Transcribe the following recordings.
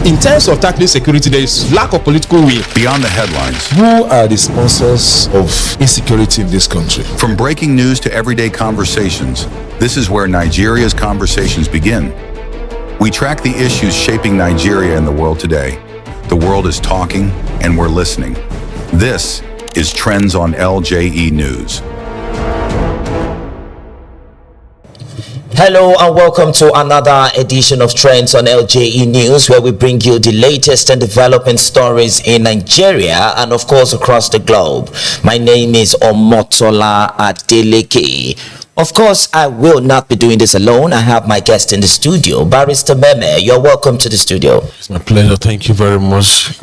In terms of tackling security, there is lack of political will. Beyond the headlines. Who are the sponsors of insecurity in this country? From breaking news to everyday conversations, this is where Nigeria's conversations begin. We track the issues shaping Nigeria and the world today. The world is talking, and we're listening. This is Trends on LJE News. Hello and welcome to another edition of Trends on LJE News, where we bring you the latest and developing stories in Nigeria and of course across the globe. My name is Omotola Adeleke. Of course, I will not be doing this alone. I have my guest in the studio, Barrister Meme. You're welcome to the studio. It's my pleasure. Thank you very much.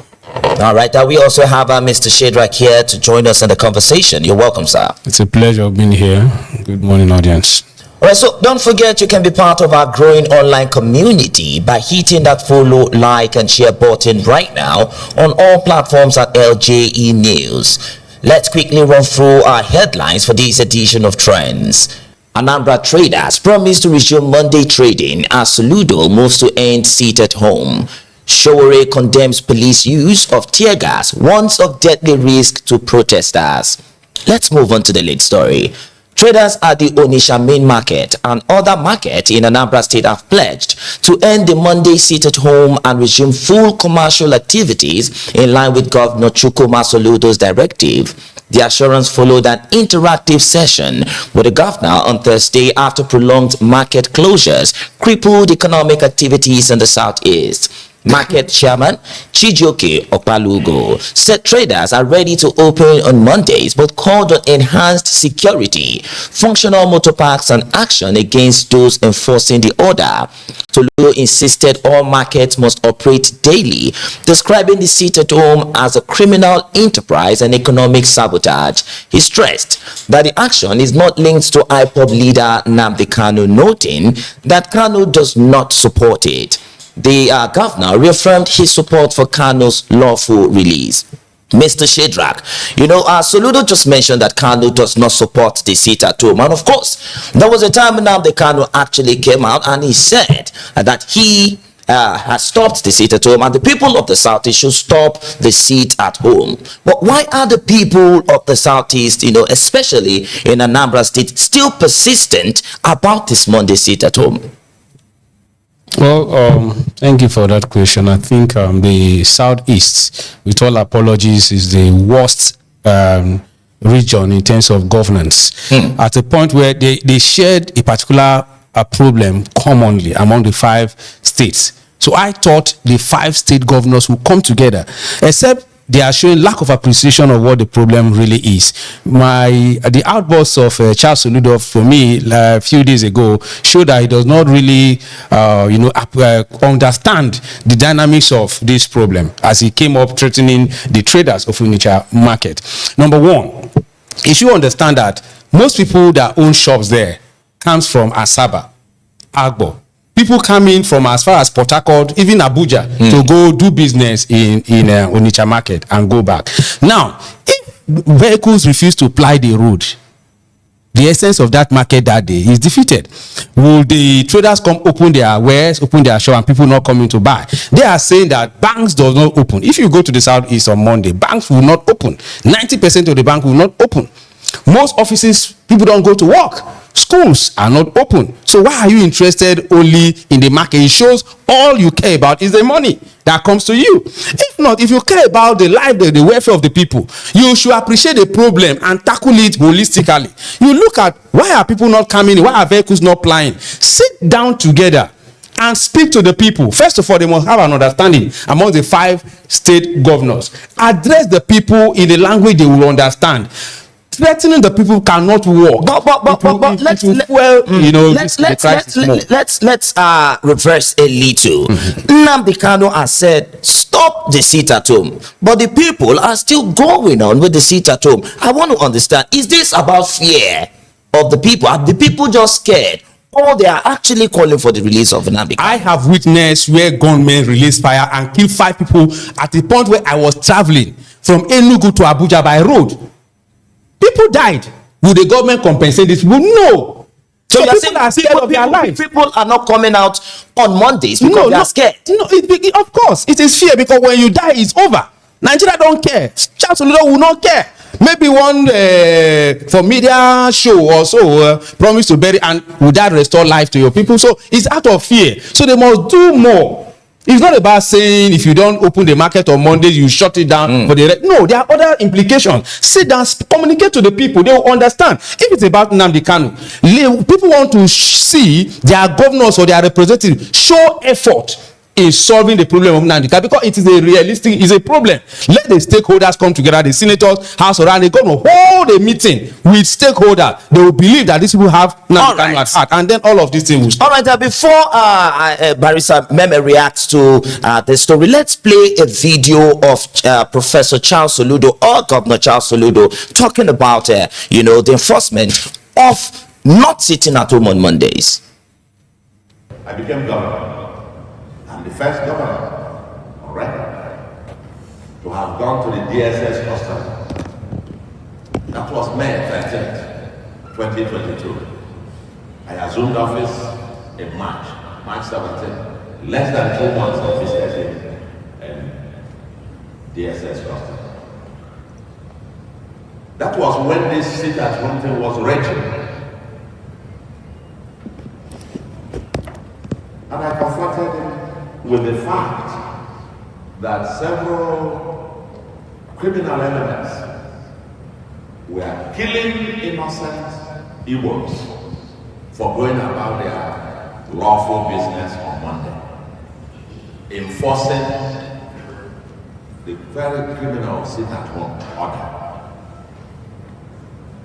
All right. We also have Mr. Shadrack here to join us in the conversation. You're welcome, sir. It's a pleasure being here. Good morning, audience. All right, so don't forget you can be part of our growing online community by hitting that follow, like, and share button right now on all platforms at LJE News. Let's quickly run through our headlines for this edition of Trends. Anambra traders promise to resume Monday trading as Soludo moves to end sit at home. Sowore condemns police use of tear gas, warns of deadly risk to protesters. Let's move on to the lead story. Traders at the Onitsha main market and other markets in Anambra State have pledged to end the Monday sit-at-home and resume full commercial activities in line with Governor Chukwuma Soludo's directive. The assurance followed an interactive session with the governor on Thursday after prolonged market closures crippled economic activities in the southeast. Market chairman Chijioke Opalugo said traders are ready to open on Mondays but called on enhanced security, functional motor parks and action against those enforcing the order. Soludo insisted all markets must operate daily, describing the sit-at-home as a criminal enterprise and economic sabotage. He stressed that the action is not linked to IPOB leader Nnamdi Kanu, noting that Kanu does not support it. The governor reaffirmed his support for Kanu's lawful release. Mr. Shadrack, Soludo just mentioned that Kanu does not support the sit-at-home. And of course, there was a time now the Kanu actually came out and he said that he has stopped the sit-at-home and the people of the Southeast should stop the sit-at-home. But why are the people of the Southeast, especially in Anambra State, still persistent about this Monday sit-at-home? Well, thank you for that question. I think the Southeast, with all apologies, is the worst region in terms of governance. At a point where they shared a particular problem commonly among the 5 states. So I thought the 5 state governors would come together, except they are showing lack of appreciation of what the problem really is. The outburst of Charles Soludo for me a few days ago showed that he does not really, understand the dynamics of this problem as he came up threatening the traders of Onitsha market. Number one, you should understand that most people that own shops there comes from Asaba, Agbo. People come in from as far as Port Harcourt, even Abuja, to go do business in Onitsha market and go back. Now, if vehicles refuse to ply the road, the essence of that market that day is defeated. Will the traders come open their wares, open their shop, and people not coming to buy? They are saying that banks does not open. If you go to the Southeast on Monday, banks will not open. 90% of the bank will not open. Most offices, people don't go to work. Schools are not open. So why are you interested only in the market? It shows all you care about is the money that comes to you. If not, if you care about the life, the welfare of the people, you should appreciate the problem and tackle it holistically. You look at why are people not coming in? Why are vehicles not plying? Sit down together and speak to the people. First of all, they must have an understanding among the 5 state governors. Address the people in the language they will understand. Threatening the people cannot work. But let's reverse a little. Nnamdi Kanu has said stop the sit-at-home, but the people are still going on with the sit-at-home. I want to understand: is this about fear of the people? Are the people just scared, or they are actually calling for the release of Nnamdi Kanu? I have witnessed where gunmen released fire and killed 5 people at the point where I was traveling from Enugu to Abuja by road. People died. Will the government compensate this people? No. So people are scared of their life. People are not coming out on Mondays because they are scared. No, of course, it is fear, because when you die, it's over. Nigeria don't care. Charles Oludo will not care. Maybe one for media show or so promise to bury, and would that restore life to your people? So it's out of fear. So they must do more. It's not about saying if you don't open the market on Monday, you shut it down for the no, there are other implications. Sit down, communicate to the people, they will understand. If it's about Nnamdi Kanu, people want to see their governors or their representatives show effort in solving the problem of Nnamdi Kanu, because it is a realistic, is a problem. Let the stakeholders come together, the senators, house around, the governor, hold a meeting with stakeholders. They will believe that these people have Nnamdi Kanu at heart, and then all of these things will stop. All right, before Barrister Meme reacts to the story, let's play a video of Professor Charles Soludo, or Governor Charles Soludo, talking about the enforcement of not sitting at home on Mondays. I became governor. The first governor on record to have gone to the DSS custody. That was May 13th, 2022. I assumed office in March 17th, less than 2 months of visiting DSS custody. That was when this sit at home thing was raging. And I confronted him with the fact that several criminal elements were killing innocent Igbos for going about their lawful business on Monday, enforcing the very criminal sit-at-home order.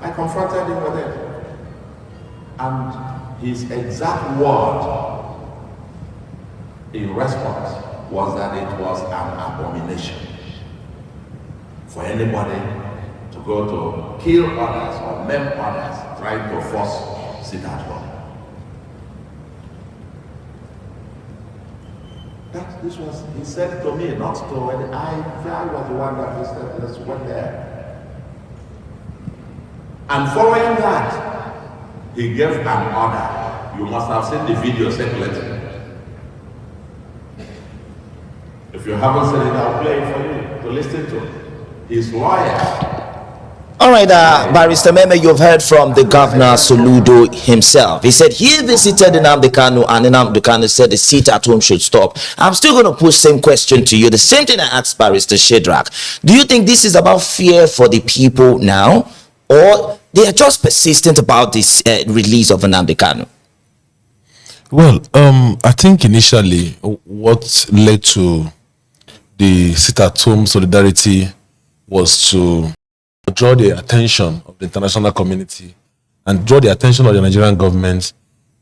I confronted him with it, and his exact word in response was that it was an abomination for anybody to go to kill others or maim others trying to force sit at home. This was, he said to me, not to when I was the one that visited this one there. And following that, he gave an order. You must have seen the video circulating. If you haven't seen it, I'll play it for you to listen to. His lawyer. All right, Barrister Meme, you've heard from the Governor Soludo himself. He said he visited Nnamdi Kanu, and Nnamdi Kanu said the sit at home should stop. I'm still going to put same question to you. The same thing I asked Barrister Shadrach. Do you think this is about fear for the people now, or they are just persistent about this release of Nnamdi Kanu? Well, I think initially what led to the sit-at-home solidarity was to draw the attention of the international community and draw the attention of the Nigerian government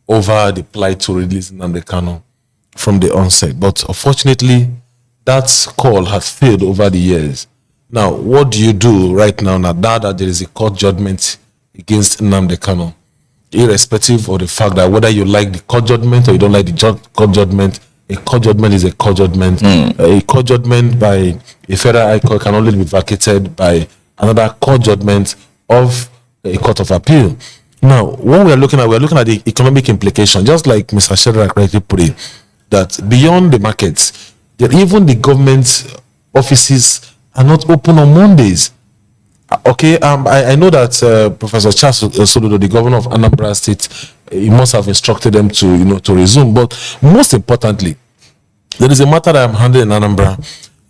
over the plight to release Nnamdi Kanu from the onset. But unfortunately, that call has failed over the years. Now, what do you do right now that there is a court judgment against Nnamdi Kanu? Irrespective of the fact that whether you like the court judgment or you don't like the court judgment, a court judgment is a court judgment. A court judgment by a federal high court can only be vacated by another court judgment of a court of appeal. Now, what we are looking at the economic implication, just like Mr. Shadrach rightly put it, that beyond the markets, that even the government offices are not open on Mondays. Okay, I know that Professor Charles Soludo, the governor of Anambra State, he must have instructed them to resume. But most importantly, there is a matter that I'm handling in Anambra,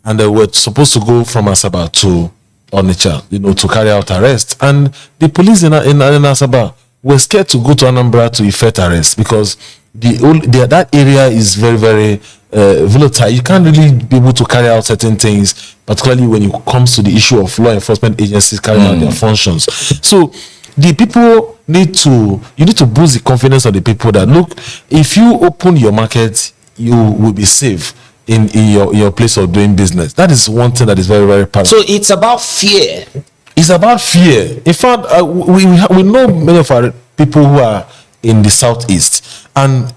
and we're supposed to go from Asaba to Onitsha, to carry out arrest. And the police in Asaba were scared to go to Anambra to effect arrest because that area is very, very volatile. You can't really be able to carry out certain things, particularly when it comes to the issue of law enforcement agencies carrying out their functions. So the people you need to boost the confidence of the people that, look, if you open your market, you will be safe in your place of doing business. That is one thing that is very, very powerful. So it's about fear. It's about fear. In fact, we know many of our people who are in the southeast, and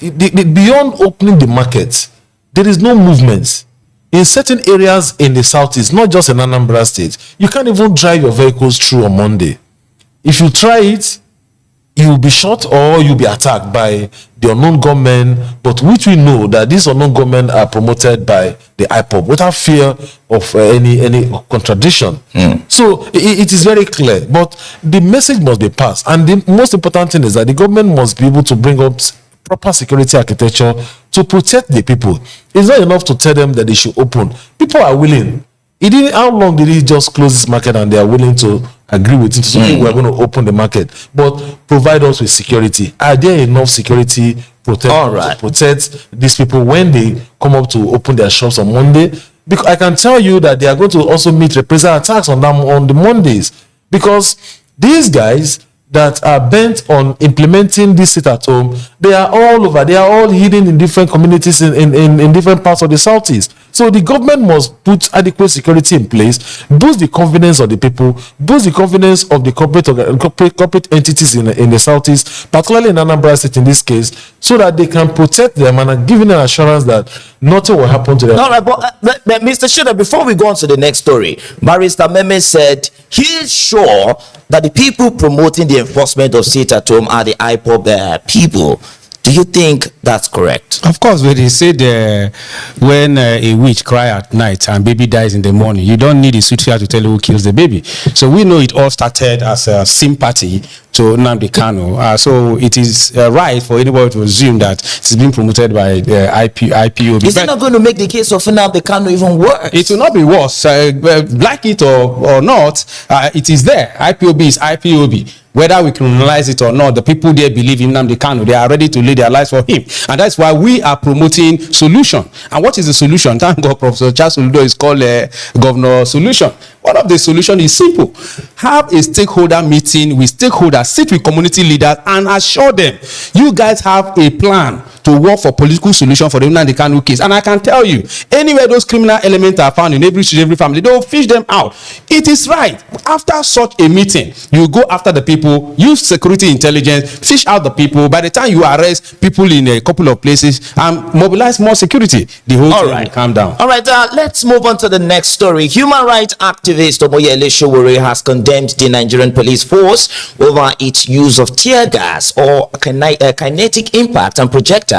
beyond opening the market, there is no movement. In certain areas in the southeast, not just in Anambra State, you can't even drive your vehicles through on Monday. If you try it, you'll be shot or you'll be attacked by the unknown gunmen, but which we know that these unknown gunmen are promoted by the IPOB without fear of any contradiction. So it is very clear, but the message must be passed. And the most important thing is that the government must be able to bring up proper security architecture to protect the people. It's not enough to tell them that they should open. People are willing. How long did he just close this market and they are willing to agree with it? So we're going to open the market, but provide us with security. Are there enough security to protect these people when they come up to open their shops on Monday? Because I can tell you that they are going to also meet reprisal attacks on them on the Mondays, because these guys that are bent on implementing this sit at home, they are all over. They are all hidden in different communities in different parts of the Southeast. So the government must put adequate security in place, boost the confidence of the people, boost the confidence of the corporate entities in the Southeast, particularly in Anambra State in this case, so that they can protect them and are giving an assurance that nothing will happen to them. All right, but Mr. Shida, before we go on to the next story, Barrister Meme said he's sure that the people promoting the enforcement of sit at home are the IPOB people. Do you think that's correct? Of course, when they say when a witch cry at night and baby dies in the morning, you don't need a soothsayer to tell you who kills the baby. So we know it all started as a sympathy to Nnamdi Kanu. So it is right for anybody to assume that it's being promoted by the IPOB. Is it not going to make the case of Nnamdi Kanu even worse? It will not be worse. Like it or not, it is there. IPOB is IPOB. Whether we criminalize it or not, the people there believe in Nnamdi Kanu. They are ready to lay their lives for him. And that's why we are promoting solution. And what is the solution? Thank God Professor Charles Oludo is called Governor Solution. One of the solutions is simple. Have a stakeholder meeting with stakeholders, sit with community leaders and assure them you guys have a plan to work for political solution for the Nnamdi Kanu case. And I can tell you, anywhere those criminal elements are found in every family, they will fish them out. It is right. After such a meeting, you go after the people, use security intelligence, fish out the people. By the time you arrest people in a couple of places and mobilize more security, the whole thing will calm down. All right, let's move on to the next story. Human rights activist Omoyele Sowore has condemned the Nigerian police force over its use of tear gas or kinetic impact and projectiles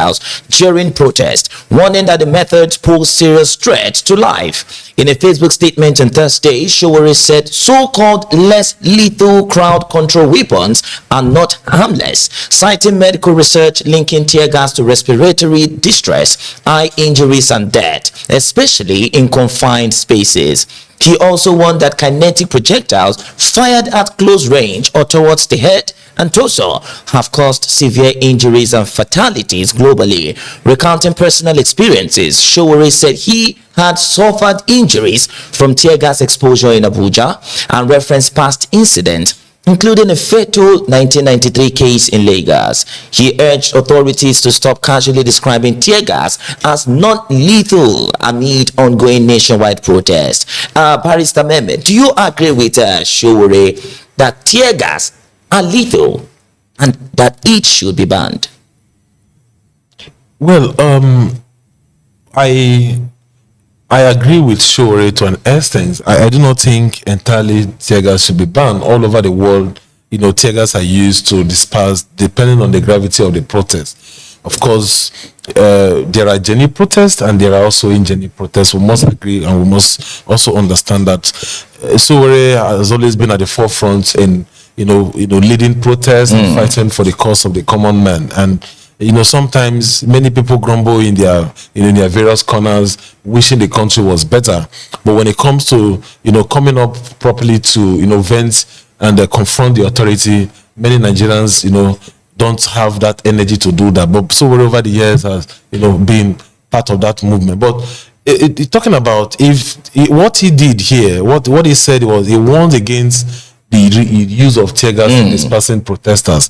during protest, warning that the methods pose serious threat to life. In a Facebook statement on Thursday, Sowore said so-called less lethal crowd control weapons are not harmless, citing medical research linking tear gas to respiratory distress, eye injuries and death, especially in confined spaces. He also warned that kinetic projectiles fired at close range or towards the head and torso have caused severe injuries and fatalities globally. Recounting personal experiences, Sowore said he had suffered injuries from tear gas exposure in Abuja and referenced past incidents, including a fatal 1993 case in Lagos. He urged authorities to stop casually describing tear gas as non-lethal amid ongoing nationwide protests. Barrister Meme, do you agree with Sowore that tear gas are lethal and that each should be banned? Well, I agree with Sowore to an extent. I do not think entirely tear gas should be banned. All over the world, tear gas are used to disperse depending on the gravity of the protest. Of course, there are genuine protests and there are also ingenuine protests. We must agree and we must also understand that Sowore has always been at the forefront in leading protests and fighting for the cause of the common man. And sometimes many people grumble in their various corners, wishing the country was better. But when it comes to coming up properly to vent and confront the authority, many Nigerians don't have that energy to do that. But Sowore over the years has been part of that movement. But talking about what he did here, what he said was he warned against the use of tear gas in dispersing protesters.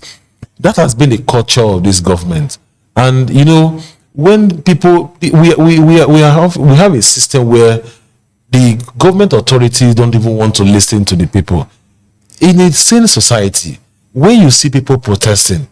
That has been the culture of this government. And when people we have a system where the government authorities don't even want to listen to the people. In a sane society, when you see people protesting,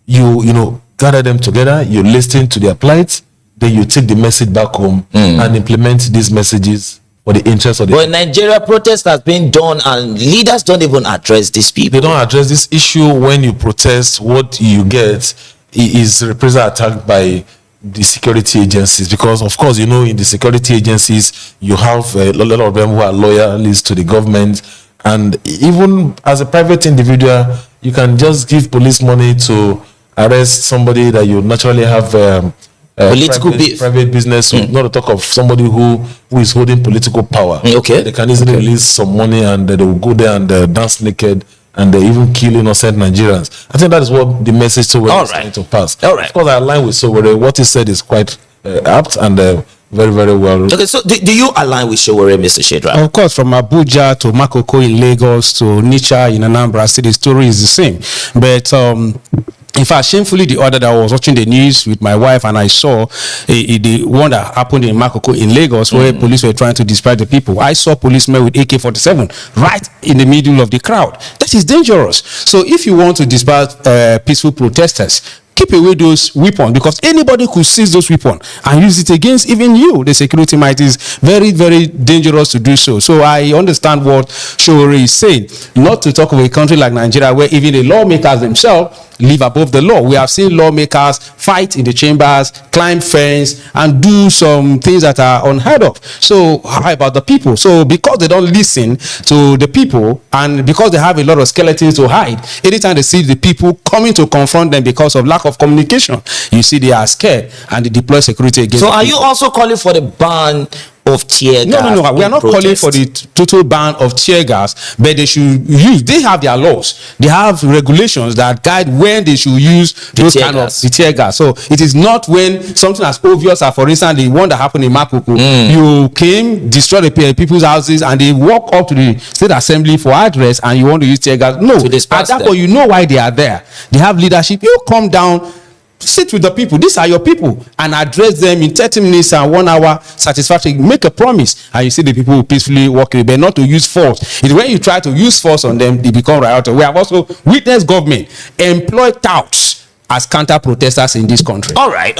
you gather them together, you listen to their plight, then you take the message back home and implement these messages for the interest of the. But in Nigeria, protest has been done, and leaders don't even address these people. They don't address this issue. When you protest, what you get is reprisal attack by the security agencies, because of course, in the security agencies you have a lot of them who are loyalists to the government, and even as a private individual you can just give police money to arrest somebody that you naturally have Political private business with, not to talk of somebody who is holding political power. Okay. They can easily release some money and they will go there and dance naked and they even kill innocent Nigerians. I think that is what the message Sowore is trying to pass. All right. Of course, I align with Sowore. What he said is quite apt and very, very well. Okay, so do you align with Sowore, Mr. Shedrack? Of course, from Abuja to Makoko in Lagos to Nicha in Anambra State, the story is the same. But in fact, shamefully, the other day I was watching the news with my wife and I saw the one that happened in Makoko in Lagos where police were trying to disperse the people. I saw policemen with AK-47 right in the middle of the crowd. That is dangerous. So if you want to disperse peaceful protesters, keep away those weapons, because anybody could seize those weapons and use it against even you. The security might is very, very dangerous to do so. So I understand what Sowore is saying. Not to talk of a country like Nigeria where even the lawmakers themselves live above the law. We have seen lawmakers fight in the chambers, climb fence, and do some things that are unheard of. So how about the people? So because they don't listen to the people and because they have a lot of skeletons to hide, anytime they see the people coming to confront them because of lack of communication, you see they are scared and they deploy security against So the are people. you also calling for the ban of tear gas? No. We are not calling for the total ban of tear gas, but they should use. They have their laws. They have regulations that guide when they should use those kind of the tear gas. So it is not when something as obvious as, for instance, the one that happened in Makoko. You came, destroy the people's houses, and they walk up to the state assembly for address, and you want to use tear gas. No, at that point, you know why they are there. They have leadership. You come down, sit with the people, these are your people, and address them in 30 minutes and 1 hour satisfactory. Make a promise and you see the people will peacefully walk away, but not to use force. It's when you try to use force on them, they become rioters. We have also witnessed government employ touts as counter protesters in this country. All right.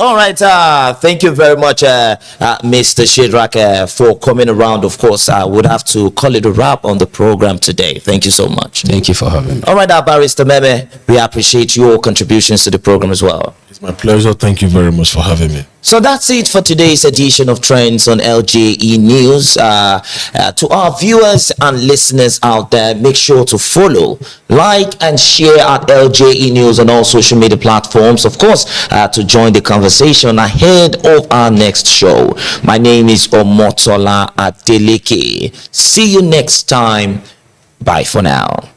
Thank you very much, Mr. Shedrack, for coming around. Of course, I would have to call it a wrap on the program today. Thank you so much. Thank you for having me. All right, Barrister Meme, we appreciate your contributions to the program as well. It's my pleasure. Thank you very much for having me. So that's it for today's edition of Trends on LJE News. To our viewers and listeners out there, make sure to follow, like, and share at LJE News on all social media platforms. Of course, to join the conversation ahead of our next show. My name is Omotola Adeleke. See you next time. Bye for now.